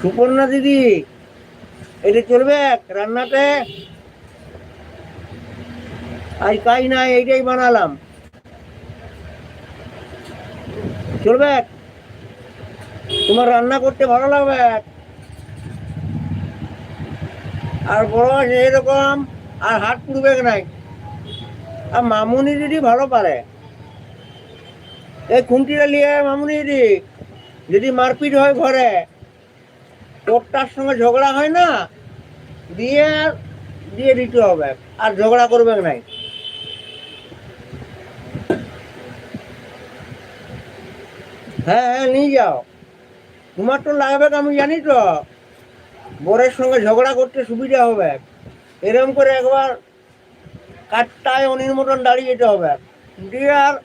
সুপর্ণা দিদি, এটা চলবে রান্নাতে? আজ কাজ নাই, এইটাই বানালাম, চলবে? তোমার রান্না করতে ভালো লাগবে। আর বড় আছে এরকম, আর হাত পুড়বে নাই। আর মামুনি দিদি ভালো পারে। এই খুঁটিটা নিয়ে মামুনি দিদি, যদি মারপিট হয় ঘরে, তোরটার সঙ্গে ঝগড়া হয় না, দিয়ে দিয়ে দিতে হবে, আর ঝগড়া করবে নাই। হ্যাঁ হ্যাঁ, নিয়ে যাও। তোমার তো লাগবে, আমি জানি তো। বরের সঙ্গে ঝগড়া করতে সুবিধা হবে। এরকম করে একবার কাঠটায় অনির মতন দাঁড়িয়ে যেতে হবে, দিয়ে আর